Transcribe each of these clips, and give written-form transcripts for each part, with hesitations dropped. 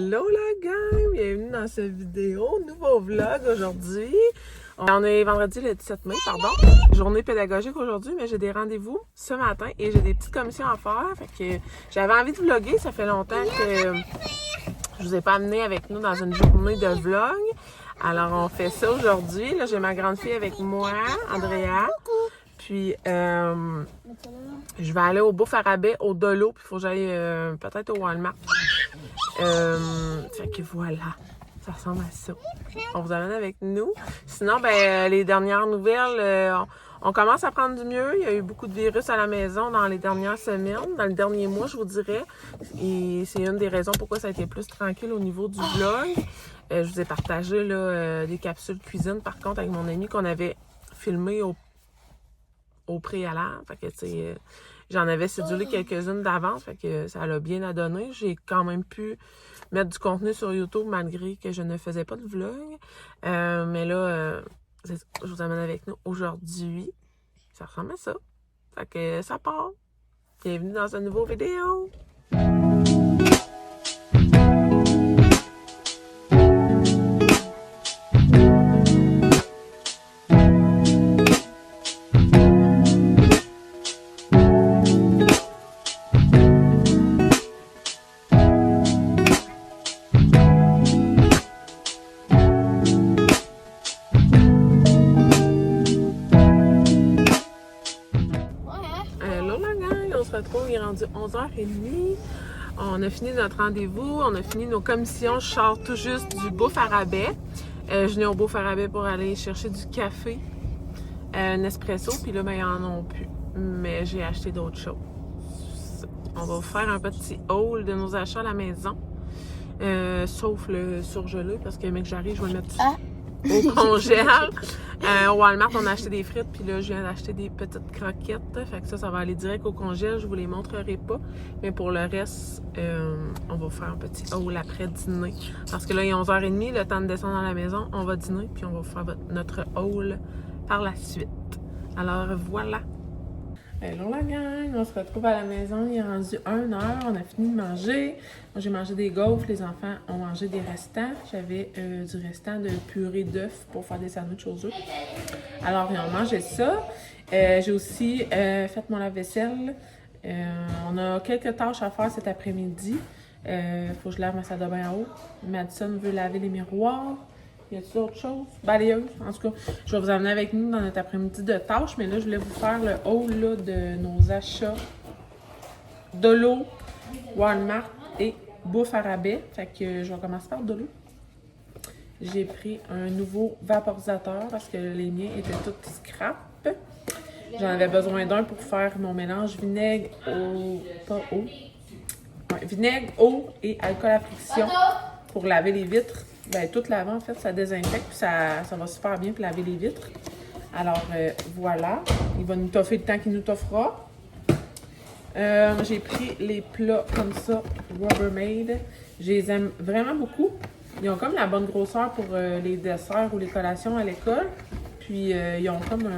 Hello la gang! Bienvenue dans cette vidéo, nouveau vlog aujourd'hui. On est vendredi le 17 mai, pardon. Journée pédagogique aujourd'hui, mais j'ai des rendez-vous ce matin et j'ai des petites commissions à faire. Fait que j'avais envie de vlogger, ça fait longtemps que je vous ai pas amené avec nous dans une journée de vlog. Alors on fait ça aujourd'hui. Là, j'ai ma grande fille avec moi, Andrea. Puis, je vais aller au Bouffe à rabais, au Dolo, puis il faut que j'aille peut-être au Walmart. Fait que voilà, ça ressemble à ça. On vous amène avec nous. Sinon, ben les dernières nouvelles, on commence à prendre du mieux. Il y a eu beaucoup de virus à la maison dans les dernières semaines, dans le dernier mois, je vous dirais. Et c'est une des raisons pourquoi ça a été plus tranquille au niveau du vlog. Je vous ai partagé là, des capsules cuisine, par contre, avec mon ami qu'on avait filmé au préalable. Fait que, tu sais, j'en avais cédulé quelques-unes d'avance, fait que ça l'a bien à donner. J'ai quand même pu mettre du contenu sur YouTube malgré que je ne faisais pas de vlog. Mais là, je vous amène avec nous aujourd'hui. Ça ressemble à ça. Fait que ça part. Bienvenue dans une nouvelle vidéo. Il est rendu 11h30. On a fini notre rendez-vous, on a fini nos commissions. Je sors tout juste du Bouffe à rabais. Je venais au Bouffe à rabais pour aller chercher du café, un espresso, puis là, ben, ils en ont plus. Mais j'ai acheté d'autres choses. On va vous faire un petit haul de nos achats à la maison. Sauf le surgelé, parce que mec, j'arrive, je vais le mettre au congèle. Au Walmart, on a acheté des frites, puis là, je viens d'acheter des petites croquettes. Fait que ça va aller direct au congèle. Je vous les montrerai pas. Mais pour le reste, on va faire un petit haul après dîner. Parce que là, il est 11h30, le temps de descendre à la maison. On va dîner, puis on va faire notre haul par la suite. Alors, voilà. Hello la gang, on se retrouve à la maison, il est rendu 1h, on a fini de manger. Moi j'ai mangé des gaufres, les enfants ont mangé des restants. J'avais du restant de purée d'œufs pour faire des sandwichs aux œufs. Alors ils ont mangé ça. J'ai aussi fait mon lave-vaisselle. On a quelques tâches à faire cet après-midi. Faut que je lave ma salle de bain en haut. Madison veut laver les miroirs. Y a-t-il d'autres choses? Balayeuse. En tout cas, je vais vous amener avec nous dans notre après-midi de tâches, mais là, je voulais vous faire le haul là, de nos achats Dolo, Walmart et Bouffe à rabais. Fait que je vais commencer par Dolo. J'ai pris un nouveau vaporisateur parce que les miens étaient tous scrap. J'en avais besoin d'un pour faire mon mélange vinaigre, vinaigre, eau et alcool à friction pour laver les vitres. Ben, tout laver, en fait, ça désinfecte, puis ça va super bien pour laver les vitres. Alors, voilà. Il va nous toffer le temps qu'il nous toffera. J'ai pris les plats comme ça, Rubbermaid. Je les aime vraiment beaucoup. Ils ont comme la bonne grosseur pour les desserts ou les collations à l'école. Puis, ils ont comme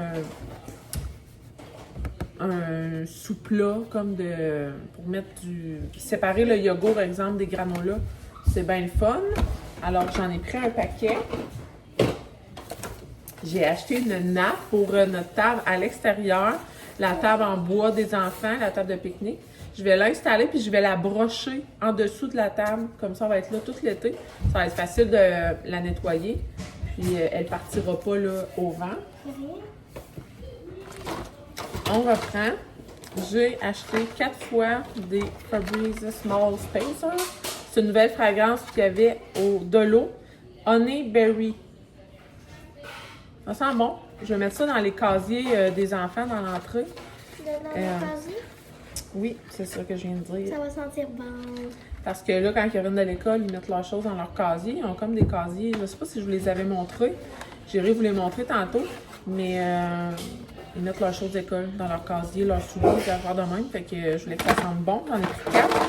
un sous-plat, comme pour mettre séparer le yogourt, par exemple, des granolas. C'est bien le fun. Alors, j'en ai pris un paquet. J'ai acheté une nappe pour notre table à l'extérieur. La table en bois des enfants, la table de pique-nique. Je vais l'installer puis je vais la brocher en dessous de la table. Comme ça, elle va être là tout l'été. Ça va être facile de la nettoyer. Puis, elle partira pas là, au vent. On reprend. J'ai acheté 4 fois des Febreze Small Spacer. C'est une nouvelle fragrance qu'il y avait au Dolo. Honey Berry. Ça sent bon. Je vais mettre ça dans les casiers des enfants dans l'entrée. Dans les casiers? Oui, c'est ça que je viens de dire. Ça va sentir bon. Parce que là, quand ils reviennent de l'école, ils mettent leurs choses dans leur casier. Ils ont comme des casiers. Je ne sais pas si je vous les avais montrés. J'irai vous les montrer tantôt. Mais ils mettent leurs choses d'école dans leur casier, leurs souliers, des affaires de même. Fait que je voulais que ça sente bon. J'en ai pris 4.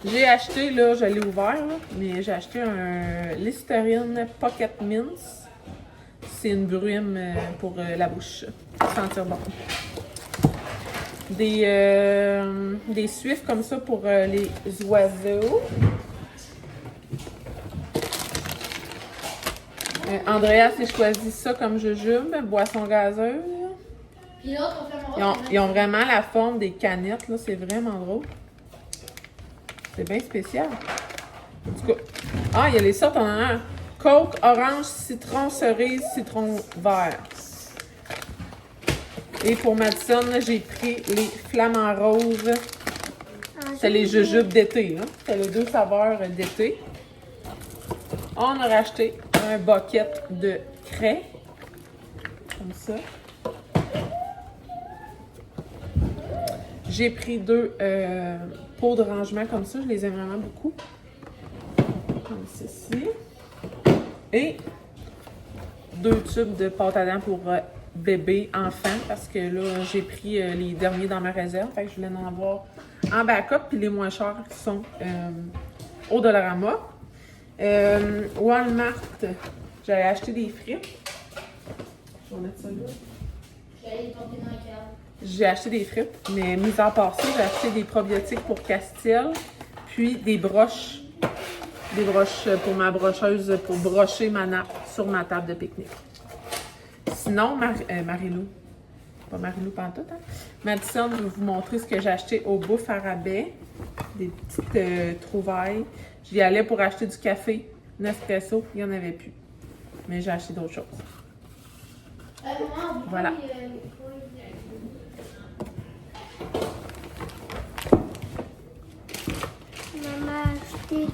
J'ai acheté, là, je l'ai ouvert, là, mais j'ai acheté un Listerine Pocket Mints. C'est une brume pour la bouche. Sentir bon. des suifs comme ça pour les oiseaux. Andrea s'est choisi ça comme jujube, boisson gazeuse. Puis l'autre, on fait Ils ont vraiment la forme des canettes, là, c'est vraiment drôle. C'est bien spécial. En tout cas, il y a les sortes, on en a un. Coke, orange, citron, cerise, citron vert. Et pour Madison, j'ai pris les flamants roses. C'est les jujubes d'été, là. C'est les 2 saveurs d'été. On a racheté un bucket de craie. Comme ça. J'ai pris 2 pots de rangement comme ça. Je les aime vraiment beaucoup. Comme ceci. Et 2 tubes de pâte à dents pour bébé, enfant. Parce que là, j'ai pris les derniers dans ma réserve. Fait que je voulais en avoir en backup. Puis les moins chers qui sont au Dollarama. Walmart, j'avais acheté des frites. Je vais mettre ça là. J'ai acheté des frites, mais mis à part ça, j'ai acheté des probiotiques pour Castiel, puis des broches. Des broches pour ma brocheuse, pour brocher ma nappe sur ma table de pique-nique. Sinon, Marilou, pas Marilou pantoute, hein? Madison, je vais vous montrer ce que j'ai acheté au Bouffe à rabais. Des petites trouvailles. J'y allais pour acheter du café, Nespresso, il n'y en avait plus. Mais j'ai acheté d'autres choses. Voilà. Maman a acheté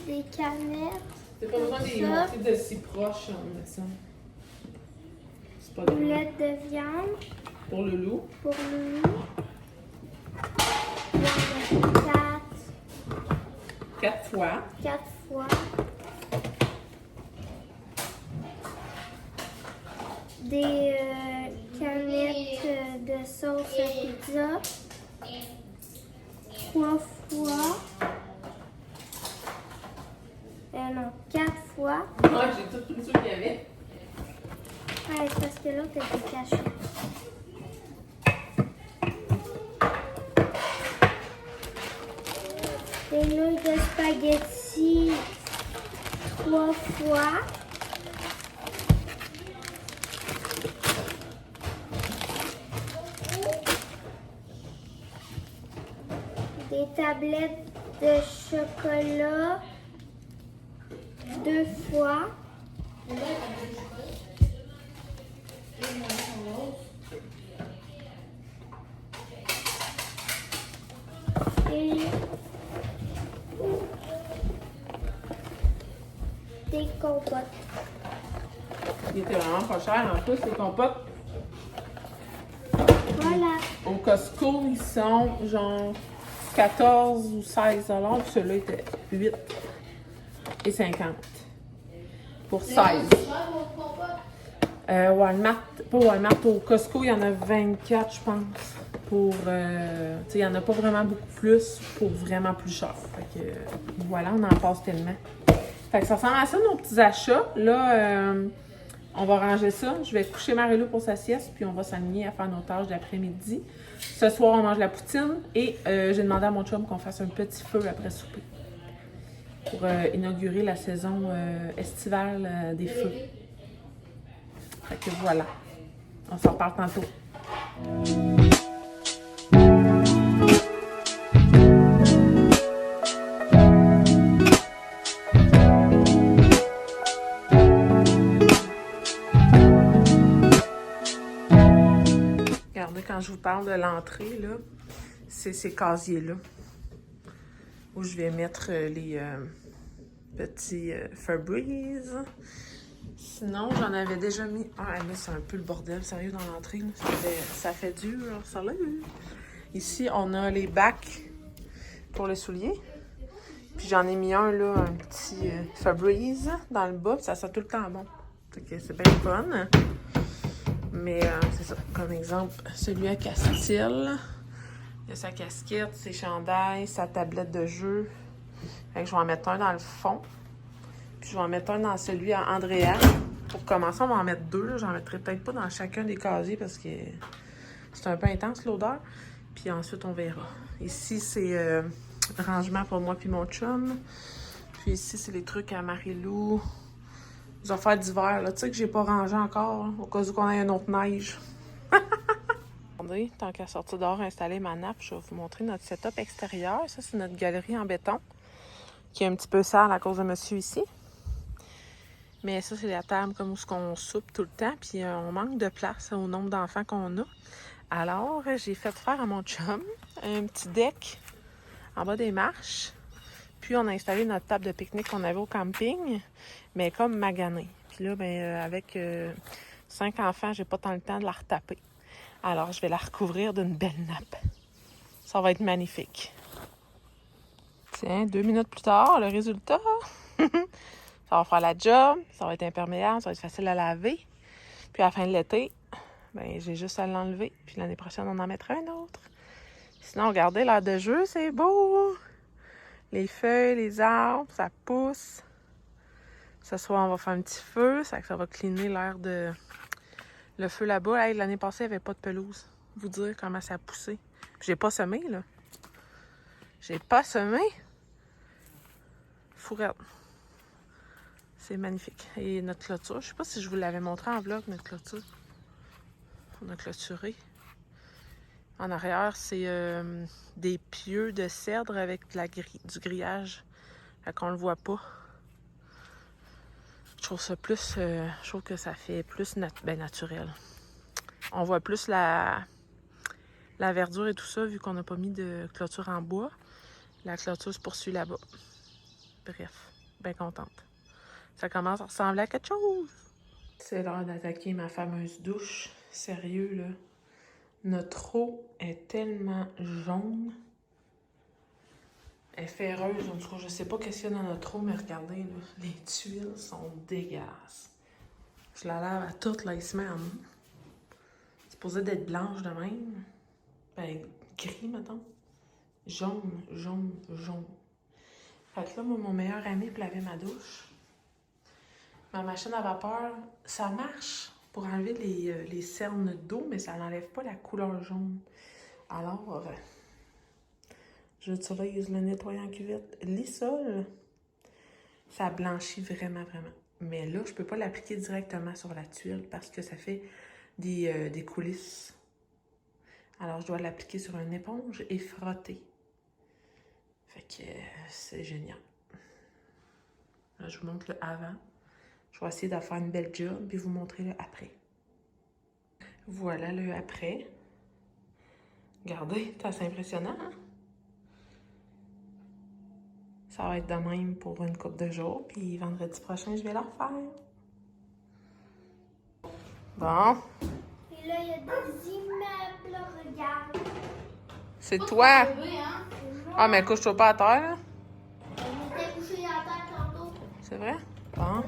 des canettes. T'as pas besoin des montrer de si proches, Madison. C'est pas de Boulettes de viande. Pour le loup. Pour le loup. Il y en a 4 fois. 4 fois. Des canettes de sauce à pizza. 3 fois. Non, 4 fois. Moi, j'ai tout pris ce qu'il y avait. Ouais, c'est parce que l'autre était caché. Des nouilles de spaghetti 3 fois. Des tablettes de chocolat 2 fois. Et des compotes. Il était vraiment pas cher en plus, les compotes. Voilà. Au Costco, ils sont genre 14 ou 16 $. Puis celui-là était 8,50 pour 16. Walmart, pas Walmart, au Costco, il y en a 24, je pense. Pour, tu sais, il y en a pas vraiment beaucoup plus pour vraiment plus cher. Fait que, voilà, on en passe tellement. Fait que ça ressemble à ça, nos petits achats. Là, on va ranger ça. Je vais coucher Marilou pour sa sieste, puis on va s'aligner à faire nos tâches d'après-midi. Ce soir, on mange la poutine et j'ai demandé à mon chum qu'on fasse un petit feu après souper pour inaugurer la saison estivale des feux. Fait que voilà. On s'en reparle tantôt. Regardez, quand je vous parle de l'entrée, là, c'est ces casiers-là où je vais mettre les petits Febreze. Sinon, j'en avais déjà mis... Ah, là, c'est un peu le bordel, sérieux, dans l'entrée. Ça fait dur, ça là. Ici, on a les bacs pour les souliers. Puis j'en ai mis un, là, un petit Febreze dans le bas. Puis ça sent tout le temps bon. Fait que c'est bien fun. Mais c'est ça. Comme exemple, celui à Castiel. Il a sa casquette, ses chandails, sa tablette de jeu. Fait que je vais en mettre un dans le fond. Puis je vais en mettre un dans celui à Andrea. Pour commencer, on va en mettre 2. J'en mettrai peut-être pas dans chacun des casiers parce que c'est un peu intense l'odeur. Puis ensuite, on verra. Ici, c'est rangement pour moi puis mon chum. Puis ici, c'est les trucs à Marie-Lou. Les affaires d'hiver, là. Tu sais que j'ai pas rangé encore, là, au cas où qu'on ait une autre neige. Attendez, tant qu'à sortir dehors, installer ma nappe, je vais vous montrer notre setup extérieur. Ça, c'est notre galerie en béton, qui est un petit peu sale à cause de monsieur ici. Mais ça, c'est la table comme où on soupe tout le temps. Puis on manque de place au nombre d'enfants qu'on a. Alors, j'ai fait faire à mon chum un petit deck en bas des marches. Puis on a installé notre table de pique-nique qu'on avait au camping, mais comme maganée. Puis là, avec 5 enfants, j'ai pas tant le temps de la retaper. Alors, je vais la recouvrir d'une belle nappe. Ça va être magnifique. Tiens, 2 minutes plus tard, le résultat. Ça va faire la job, ça va être imperméable, ça va être facile à laver. Puis à la fin de l'été, j'ai juste à l'enlever. Puis l'année prochaine, on en mettra un autre. Sinon, regardez, l'air de jeu, c'est beau! Les feuilles, les arbres, ça pousse. Ce soir, on va faire un petit feu, ça va cleaner l'air de... Le feu là-bas. Hey, l'année passée, il n'y avait pas de pelouse. Vous dire comment ça a poussé. Puis j'ai pas semé, là. J'ai pas semé. Fourette. C'est magnifique. Et notre clôture, je sais pas si je vous l'avais montré en vlog, notre clôture. On a clôturé. En arrière, c'est des pieux de cèdre avec du grillage. Fait qu'on le voit pas. Je trouve ça plus... je trouve que ça fait plus naturel. On voit plus la verdure et tout ça, vu qu'on n'a pas mis de clôture en bois. La clôture se poursuit là-bas. Bref, bien contente. Ça commence à ressembler à quelque chose. C'est l'heure d'attaquer ma fameuse douche. Sérieux, là. Notre eau est tellement jaune. Elle est ferreuse. En tout cas, je sais pas qu'est-ce qu'il y a dans notre eau, mais regardez, là, les tuiles sont dégueulasses. Je la lave à toutes les semaines. C'est supposé d'être blanche de même. Gris, mettons. Jaune, jaune, jaune. Fait que là, moi, mon meilleur ami pour laver ma douche. Ma machine à vapeur, ça marche pour enlever les cernes d'eau, mais ça n'enlève pas la couleur jaune. Alors, j'utilise le nettoyant cuvette Lysol. Ça blanchit vraiment, vraiment. Mais là, je peux pas l'appliquer directement sur la tuile parce que ça fait des coulisses. Alors, je dois l'appliquer sur une éponge et frotter. Fait que c'est génial. Là, je vous montre le avant. Je vais essayer de faire une belle job puis vous montrer le après. Voilà le après. Regardez, c'est assez impressionnant, hein? Ça va être de même pour une couple de jours, puis vendredi prochain, je vais la refaire. Bon. Et là, il y a des immeubles, regarde. C'est toi. Lever, hein? Ah, mais couche-toi pas à terre, là. On était couché à terre tantôt. C'est vrai? Bon.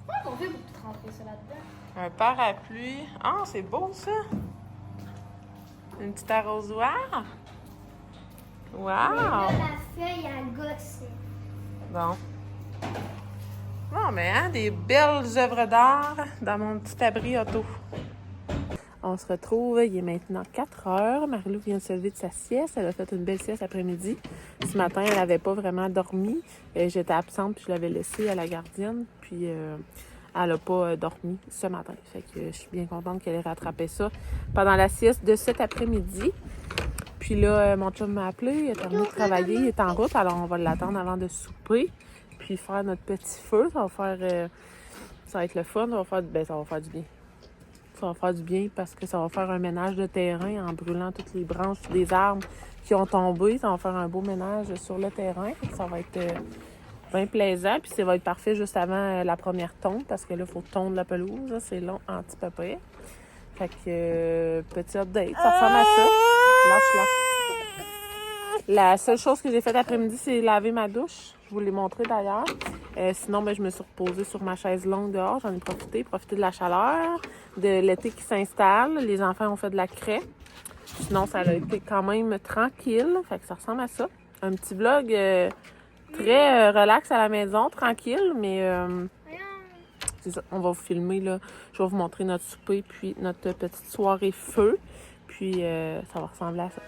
Comment on fait pour tout rentrer ça là-dedans? Un parapluie. Ah, c'est beau, ça. Une petite arrosoir. Wow! Là, la feuille à gosser. Bon. Non, mais hein, des belles œuvres d'art dans mon petit abri auto. On se retrouve, il est maintenant 4 heures. Marie-Lou vient de se lever de sa sieste. Elle a fait une belle sieste après-midi. Ce matin, elle n'avait pas vraiment dormi. J'étais absente, puis je l'avais laissée à la gardienne. Puis elle n'a pas dormi ce matin. Fait que je suis bien contente qu'elle ait rattrapé ça pendant la sieste de cet après-midi. Puis là, mon chum m'a appelé. Il a terminé de travailler. Il est en route. Alors, on va l'attendre avant de souper. Puis faire notre petit feu. Ça va être le fun. Ça va faire du bien. Ça va faire du bien parce que ça va faire un ménage de terrain en brûlant toutes les branches des arbres qui ont tombé. Ça va faire un beau ménage sur le terrain. Ça va être bien plaisant. Puis ça va être parfait juste avant la première tonte parce que là, il faut tondre la pelouse. C'est long, anti-papier. Fait que petit update. Ça ressemble à ça. Lâche-la. La seule chose que j'ai faite après-midi, c'est laver ma douche. Je vous l'ai montré d'ailleurs. Sinon, je me suis reposée sur ma chaise longue dehors. J'en ai profité de la chaleur, de l'été qui s'installe. Les enfants ont fait de la craie. Sinon, ça a été quand même tranquille. Fait que ça ressemble à ça. Un petit vlog très relax à la maison, tranquille, mais c'est ça, on va vous filmer, là. Je vais vous montrer notre souper, puis notre petite soirée feu. Puis, ça va ressembler à ça.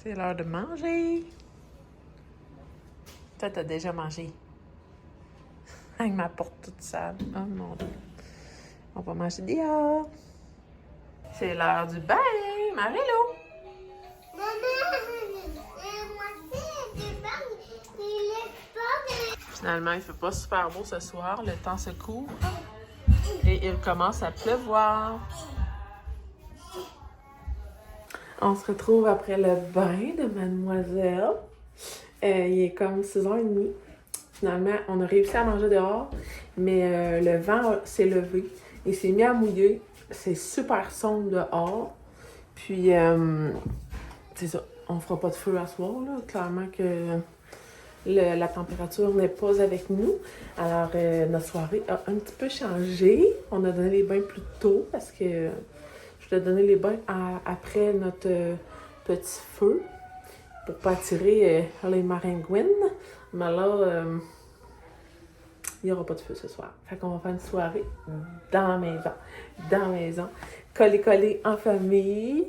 C'est l'heure de manger. Toi, t'as déjà mangé. Avec ma porte toute sale. Oh mon Dieu. On va manger dehors. C'est l'heure du bain. Marie-Lou. Finalement, il fait pas super beau ce soir. Le temps se couvre. Et il commence à pleuvoir. On se retrouve après le bain de mademoiselle. Il est comme 6h30. Finalement, on a réussi à manger dehors, mais le vent s'est levé et s'est mis à mouiller. C'est super sombre dehors. Puis, c'est ça, on fera pas de feu à soir, là. Clairement que la température n'est pas avec nous. Alors, notre soirée a un petit peu changé. On a donné les bains plus tôt parce que je voulais donner les bains après notre petit feu pour pas attirer les maringouines. Mais là, il n'y aura pas de feu ce soir. Fait qu'on va faire une soirée dans la maison. Dans la maison. Collé en famille.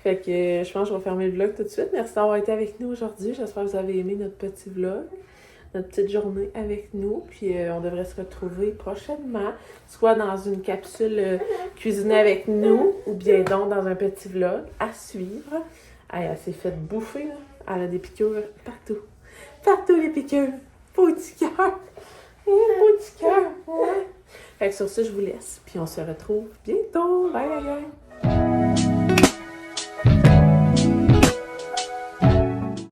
Fait que je pense que je vais fermer le vlog tout de suite. Merci d'avoir été avec nous aujourd'hui. J'espère que vous avez aimé notre petit vlog. Notre petite journée avec nous. Puis on devrait se retrouver prochainement. Soit dans une capsule cuisinée avec nous. Ou bien donc dans un petit vlog à suivre. Elle s'est fait bouffer, là. Elle a des piqûres partout. Partout les piqûres. Petit cœur. Petit cœur. Ouais. Fait que sur ça, je vous laisse. Puis on se retrouve bientôt. Bye, bye, bye.